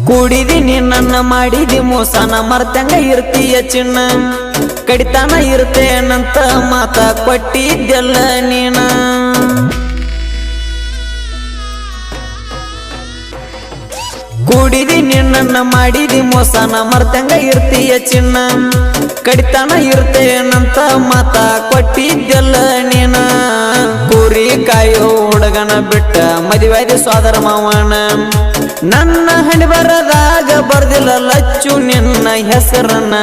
ಕೂಡಿದೀನಿ ನನ್ನ ಮಾಡಿದಿ ಮೋಸನ ಮರ್ತಂಗ ಇರ್ತೀಯ ಚಿನ್ನ ಕಡಿತಾನ ಇರ್ತೇನಂತ ಮಾತ ಕೊಟ್ಟಿದ್ದೆಲ್ಲ ನೀನ ಕೂಡಿದೀನಿ ನನ್ನ ಮಾಡಿದಿ ಮೋಸನ ಮರ್ತಂಗ ಇರ್ತೀಯ ಚಿನ್ನ ಕಡಿತಾನ ಇರ್ತೇನಂತ ಮಾತ ಕೊಟ್ಟಿದ್ದೆಲ್ಲ ನೀನ ಕೂರಿ ಕಾಯೋ ಹುಡುಗನ ಬಿಟ್ಟ ಮದುವೆಯಾದ ಸೋದರ ಮಾವನ ನನ್ನ ಹಣಿ ಬರದಾಗ ಬರ್ದಿಲ್ಲ ಲಚ್ಚು ನಿನ್ನ ಹೆಸರನ್ನ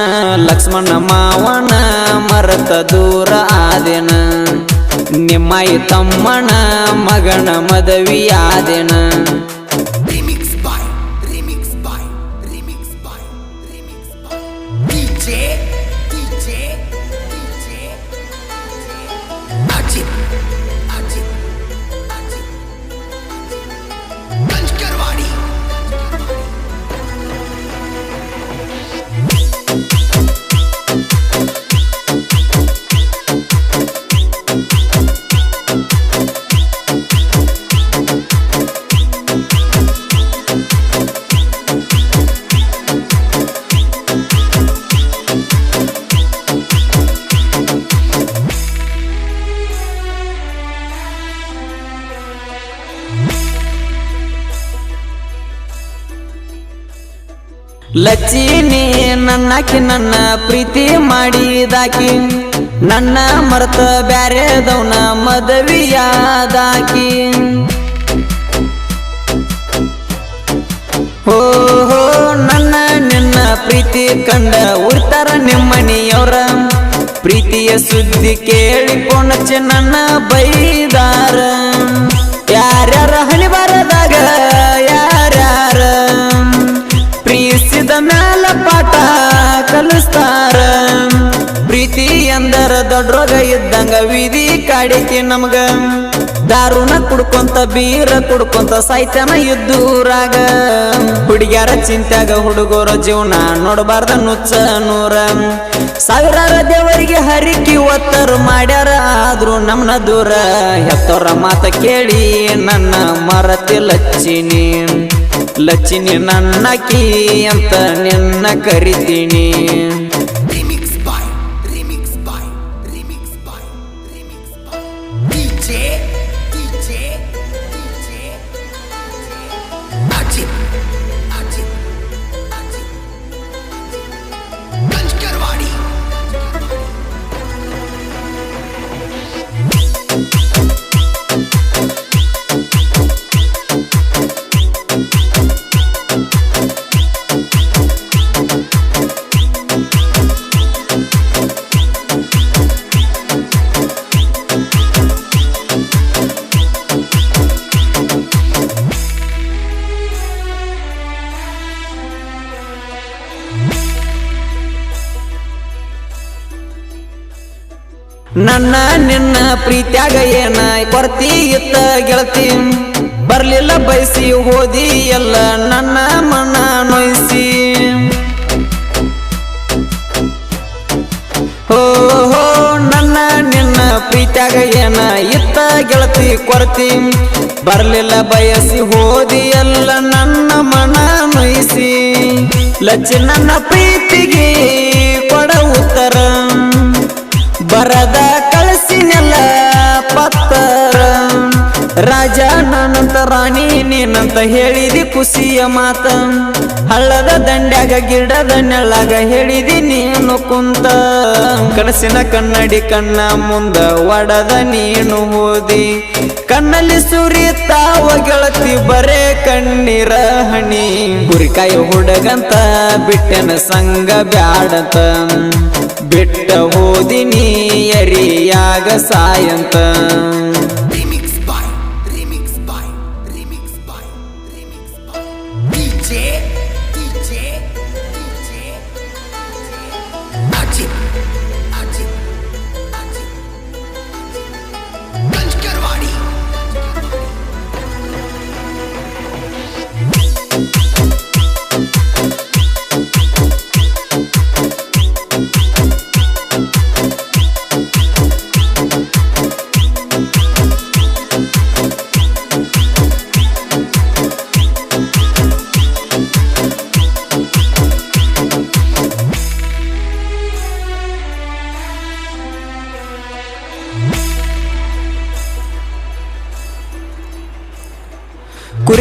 ಲಕ್ಷ್ಮಣ ಮಾವನ ಮರತ ದೂರ ಆದೆನ ನಿಮ್ಮಯಿ ತಮ್ಮನ ಮಗನ ಮದುವೆಯಾದೆನ ಲಚ್ಚಿನಿ ನನ್ನಾಕಿ ನನ್ನ ಪ್ರೀತಿ ಮಾಡಿದಾಕಿ ನನ್ನ ಮರ್ತ ಬ್ಯಾರೆದವನ ಮದುವೆಯಾದಾಕಿ ಹೋ ಹೋ ನನ್ನ ನಿನ್ನ ಪ್ರೀತಿ ಕಂಡ ಉರ್ತಾರ ನಿಮ್ಮನಿಯವರ ಪ್ರೀತಿಯ ಸುದ್ದಿ ಕೇಳಿ ಪೋಣಚ್ಚ ನನ್ನ ಬೈದಾರ ಯಾರ್ಯಾರ ಹಣಿ ಬರದಾಗ ಯಾರ್ಯಾರ ಪ್ರೀತಿಸಿದ ಮ್ಯಾಲ ಪಾಠ ಕಲಿಸ್ತಾರ ಪ್ರೀತಿ ಎಂದರ ದೊಡ್ಡ ರೋಗ ಇದ್ದಂಗ ವಿಧಿ ಕಾಡಿಕೆ ನಮಗ ದಾರುನ ಕುಡ್ಕೊಂತ ಬೀರ ಕುಡ್ಕೊಂತ ಸಾಯ್ತನ ಇದ್ದೂರಾಗ ಹುಡುಗ್ಯಾರ ಚಿಂತ್ಯಾಗ ಹುಡುಗರ ಜೀವನ ನೋಡಬಾರ್ದ ನುಚ್ಚ ನೂರ ಸಾವಿರಾರ ದೇವರಿಗೆ ಹರಿಕಿ ಒತ್ತರು ಮಾಡ್ಯಾರ ಆದ್ರೂ ನಮ್ನ ದೂರ ಹೆತ್ತೋರ ಮಾತ ಕೇಳಿ ನನ್ನ ಮರತಿ ಲಚ್ಚಿನಿ ಲಚ್ಚಿನಿ ನನ್ನಕಿ ಅಂತ ನಿನ್ನ ಕರಿತೀನಿ ನನ್ನ ನಿನ್ನ ಪ್ರೀತ್ಯಾಗ ಏನ ಕೊರತಿ ಇತ್ತ ಗೆಳತಿ ಬರ್ಲಿಲ್ಲ ಬಯಸಿ ಹೋದಿ ಎಲ್ಲ ನನ್ನ ಮನ ನೋಯಿಸಿ ಹೋ ಹೋ ನನ್ನ ನಿನ್ನ ಪ್ರೀತ್ಯಾಗ ಏನ ಇತ್ತ ಗೆಳತಿ ಕೊರತಿ ಬರ್ಲಿಲ್ಲ ಬಯಸಿ ಹೋದಿ ಎಲ್ಲ ನನ್ನ ಮನ ನೋಯಿಸಿ ಲಚ್ಚಿ ನನ್ನ ಪ್ರೀತಿಗೆ ಕೊಡ ಉತ್ತರ ಬರದ ಕಳಸಿನೆಲ್ಲ ಪತ್ತರ ರಾಜ ನಾನಂತ ರಾಣಿ ನೀನಂತ ಹೇಳಿದಿ ಖುಷಿಯ ಮಾತ ಹಳ್ಳದ ದಂಡ್ಯಾಗ ಗಿಡದ ನೆಳ್ಳಾಗ ಹೇಳಿದಿ ನೀನು ಕುಂತ ಕನಸಿನ ಕನ್ನಡಿ ಕಣ್ಣ ಮುಂದ ಒಡದ ನೀನು ಹೋದಿ ಕಣ್ಣಲ್ಲಿ ಸುರಿತಾವ ಗೆಳತಿ ಬರೇ ಕಣ್ಣೀರ ಹಣಿ ಗುರಿಕಾಯಿ ಹುಡುಗಂತ ಬಿಟ್ಟೆನ ಸಂಗ ಬ್ಯಾಡಂತ ಬಿಟ್ಟ ಹೋದಿನಿ ಎರಿಯಾಗ ಸಾಯಂತ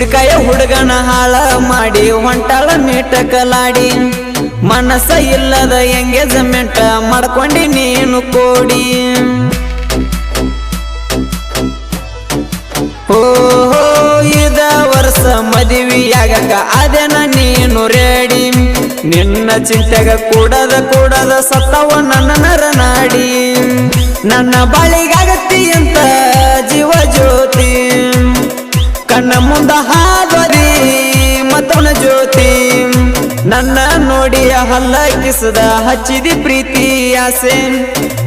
ಉಸಿರ್ಕಾಯ ಹುಡುಗನ ಹಾಳ ಮಾಡಿ ಹೊಂಟಾಳ ಮೀಟಕಲಾಡಿ ಮನಸ್ಸ ಇಲ್ಲದ ಎಂಗೇಜ್ಮೆಂಟ್ ಮಾಡ್ಕೊಂಡಿ ನೀನು ಕೋಡಿ ಓಹೋ ಇದ ವರ್ಷ ಮದುವೆಯಾಗಕ ಅದೇನ ನೀನು ರೆಡಿ ನಿನ್ನ ಚಿಂತೆಗ ಕೂಡದ ಸತ್ತವ ನನ್ನ ನರನಾಡಿ ನನ್ನ ಬಾಳಿಗಾಗತ್ತಿ ಅಂತ ಜೀವ ಜ್ಯೋತಿ ಕಣ್ಣ ಮುಂದ ಹಾದೋದಿ ಮತ್ತವನ ಜ್ಯೋತಿ ನನ್ನ ನೋಡಿಯ ಹಲ್ಲ ಕಿಸದ ಹಚ್ಚಿದಿ ಪ್ರೀತಿ ಆಸೆ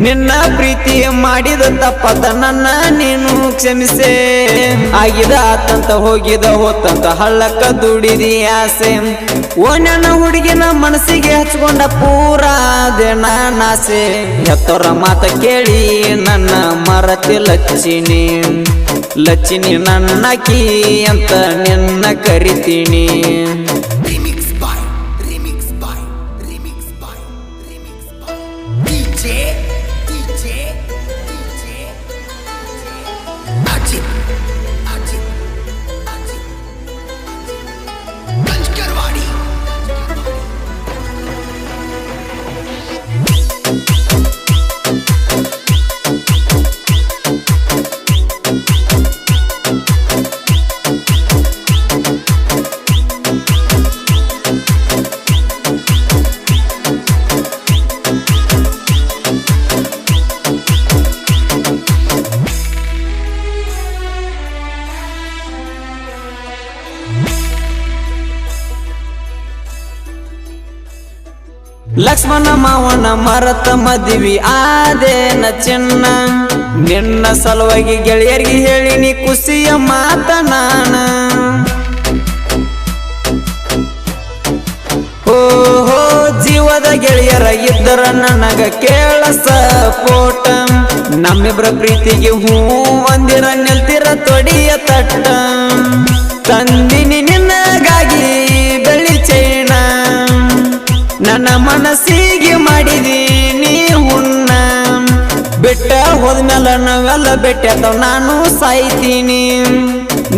ನಿನ್ನ ಪ್ರೀತಿ ಮಾಡಿದ ತಪ್ಪತ ನನ್ನ ನೀನು ಕ್ಷಮಿಸೆ ಆಗಿದ ಆತಂತ ಹೋಗಿದ ಹೋತಂತ ಹಳ್ಳಕ್ಕ ದುಡಿದಿ ಆಸೆ ಓ ನನ್ನ ಹುಡುಗಿನ ಮನಸ್ಸಿಗೆ ಹಚ್ಕೊಂಡ ಪೂರಾದೆ ನಾನಾಸೆ ಎತ್ತೋರ ಮಾತ ಕೇಳಿ ನನ್ನ ಮರತಿ ಲಚ್ಚಿನಿ ನನ್ನಕಿ ಅಂತ ನಿನ್ನ ಕರಿತೀನಿ ಲಕ್ಷ್ಮಣ ಮಾವನ ಮರತ ಮದುವೆ ಆದೇನ ಚಿನ್ನ ನಿನ್ನ ಸಲುವಾಗಿ ಗೆಳೆಯರಿಗೆ ಹೇಳಿನಿ ಖುಷಿಯ ಮಾತ ನಾನ ಓಹೋ ಜೀವದ ಗೆಳೆಯರ ಇದ್ದರ ನನಗ ಕೇಳಸ ಪೋಟ ನಮ್ಮಿಬ್ರ ಪ್ರೀತಿಗೆ ಹೂ ಅಂದಿರ ನಿಲ್ತಿರ ತೊಡಿಯ ತಟ್ಟ ತಂದಿನಿ ನಿನ್ನಗಾಗಿ ಬೆಳ್ಳಿ ಚೈನ ನನ್ನ ಮನಸ್ಸಿಗೆ ಮಾಡಿದೀನಿ ಹುಣ್ಣ ಬೆಟ್ಟ ಹೋದ್ಮೇಲೆ ನಾವೆಲ್ಲ ಬೆಟ್ಟ ನಾನು ಸಾಯ್ತೀನಿ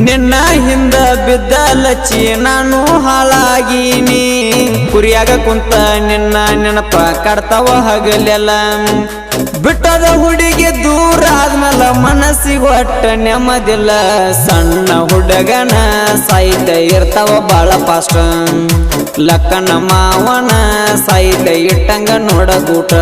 ನಿನ್ನ ಹಿಂದ ಬಿದ್ದ ಲಚ್ಚಿ ನಾನು ಹಾಳಾಗೀನಿ ಕುರಿಯಾಗ ಕುಂತ ನಿನ್ನ ನೆನಪ ಕಾಡ್ತಾವ ಹಗಲೆಲ್ಲ ಬಿಟ್ಟದ ಹುಡುಗಿ ದೂರ ಆದ್ಮೇಲೆ ಮನಸ್ಸಿಗೆ ಒಟ್ಟ ನೆಮ್ಮದಿಲ್ಲ ಸಣ್ಣ ಹುಡುಗನ ಸಾಯ್ತ ಇರ್ತಾವ ಬಾಳ ಪಾಷ್ಟ ಲಕ್ಕನ ಮಾವನ ಸಾಯ್ತ ಇಟ್ಟಂಗ ನೋಡಗೂಟ